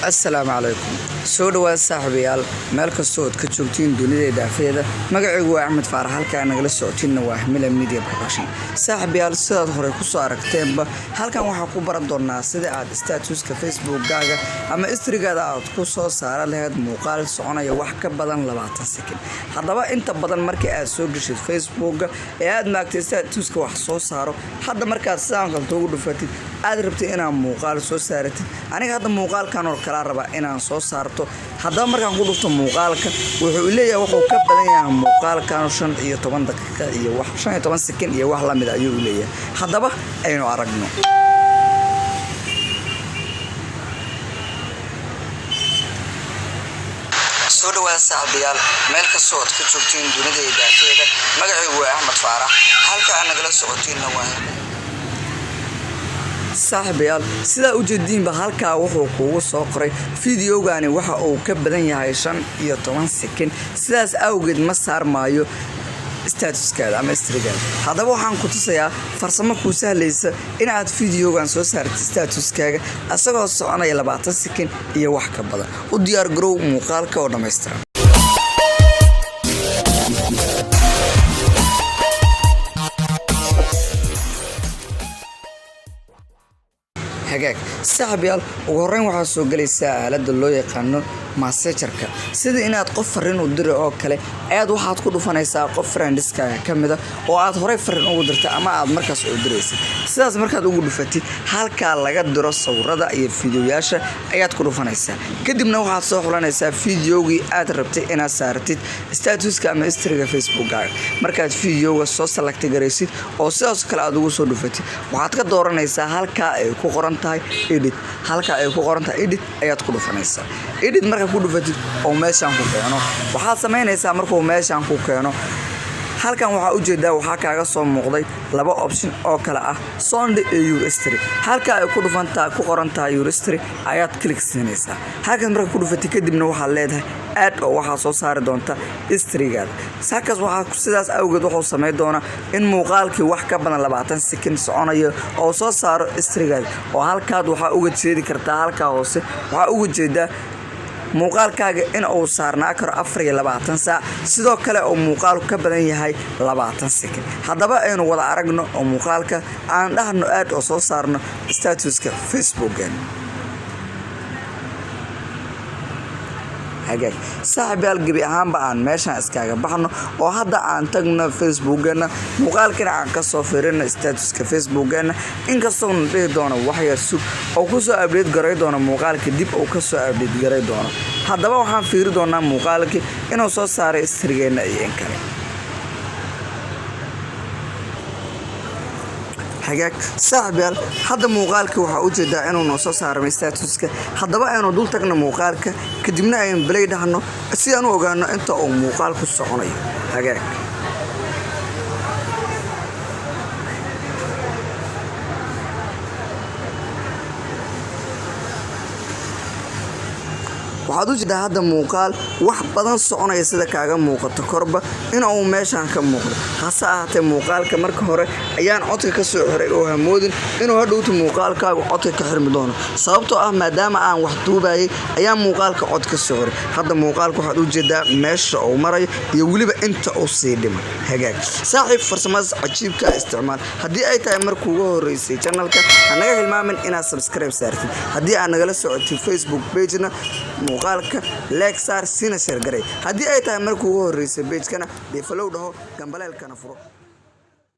السلام عليكم soo dhawaad saaxiibayaal meel kasta oo ka joogtiin dunida dhaafeeda magacaygu waa Axmed Faarax halkaan nagala socotina waa Himila Media Production saaxiibayaal sidaad hore ku soo aragteenba halkaan waxa ku baran doonaa sida aad statuska Facebook-gaaga ama history-gaaga aad ku soo saar lahayd muuqaal soconaya wax ka badan 20 second hadaba inta badan markii aad soo gashid Facebook-ga ee aad maagtay statuska wax soo saaro hadda markaad saan qalto ugu dhufatid aad rabtay inaad muuqaal soo saaratid aniga hadda muuqaalkan oo kala raba inaan soo saarto hadaba markaan ku dhufto muuqaalka wuxuu leeyahay wuxuu ka badan yahay muuqaalkan 15 daqiiqo iyo wax 15 second iyo wax la mid ah ayuu leeyahay hadaba aynu aragno soo dhawaad saaxiibayaal meel kasta oo ka joogtiin dunida dhaafeeda magacaygu waa Axmed Faarax halkaan nagala socotina waa saaxiibayaal sida u jeedinba halka wuxuu kugu soo qoray fiidiyoogani waxa uu ka badan yahay 15 second sidaas awgeed ma saarmaayo statuskaada ama history-gaaga hadaba waxaan ku tusayaa farsamo ku sahlaysa in aad fiidiyoogan soo saartid statuskaaga asagoo soconaya 20 second iyo wax ka badan u diyaar garow muuqaalka oo dhameystiran hagaag saaxiibayaal ugu horreyn waxa soo galaysa aalada loo yaqaan messenger-ka sida inaad qof fariin u diro oo kale aad waxaad ku dhufanaysaa qof friends-kaaga kamid ah oo aad horey fariin ugu dirtay ama aad markaas u diraysid sidaas markaad ugu dhufatid halka laga diro sawirada iyo fiidiyoyaasha ayaad ku dhufanaysaa kadibna waxaad soo xulanaysaa fiidiyowgii aad rabtay inaad saartid statuska ama history-ga Facebook-gaaga markaad fiidiyowga soo select garaysid oo sidaas kale aad ugu soo dhufatid waxaad ka dooranaysaa halka ay ku qoran edit halka ay ku qoran tahay edit ayaad ku dhufanaysaa edit marka ku dhufatid oo meeshan ku keeno waxaad sameynaysaa markuu meeshan ku keeno halkan waxa u jeedaa waxa kaaga soo muuqday laba option oo kala ah sound iyo history halka ay ku dhufantaa ku qoran tahay history ayaad click siinaysaa halkan marka ku dhufatid kadibna waxa leedahay aad oo waxa soo saari doonta history-gaaga saakaas waxa sidaas awgeed wuxuu sameey doona in muuqaalkii wax ka badan 20 second soconayo oo soo saaro history-gaaga oo halkaad waxa uga jeedi kartaa halka hoose waxa uga jeedaa muuqaalkaaga in uu saarnaa karo 24 saac sidoo kale oo muuqaal ka badan yahay 20 second hadaba aynu wada aragno oo muuqaalka aan dhahno aad oo soo saarno statuska Facebook-gaaga hagaag saaxiibayaal gabi ahaanba aan meeshan iskaga baxno oo hadda aan tagno Facebook-gana muuqaalkana aan ka soo fiirino statuska Facebook-gana inkastoo aan dhigi doono wax yar sug oo ku soo update garay doono muuqaalka dib oo ka soo update garay doono hadaba waxaan fiiri doonaa muuqaalka inuu soo saaray history-geena iyo in kale hagaag saaxiibayaal hadda muuqaalka waxa u jeedaa inuu noo soo saaray statuska hadaba aynu dul tagno muuqaalka kadibna aynu play dhahno si aan u ogaano inta uu muuqaalku soconayo hagaag waxaad u jeedaa hadda muuqaal wax badan soconaya sida kaaga muuqato korba inuu meeshan ka muuqdo hase ahaatee muuqaalka marka hore ayaan codka ka soo xiray oo hamoodin inuu hadhowto muuqaalkaagu codka ka xirmi doono sababtoo ah maadaama aan wax duubayay ayaan muuqaalka cod ka soo xiray hadda muuqaalka waxaad u jeedaa meesha uu marayo iyo weliba inta uu sii dhimay hagaag saaxiib farsamadaas cajiibka isticmaal haddii ay tahay markuu ugu horeysay channelka hanaga hilmaamin inaad subscribe saartid haddii aad nagala socotid Facebook page-na muuqaalka like saar sina share garay haddii ay tahay markuu ugu horeysay page-kana follow dhaho gambaleelkana furo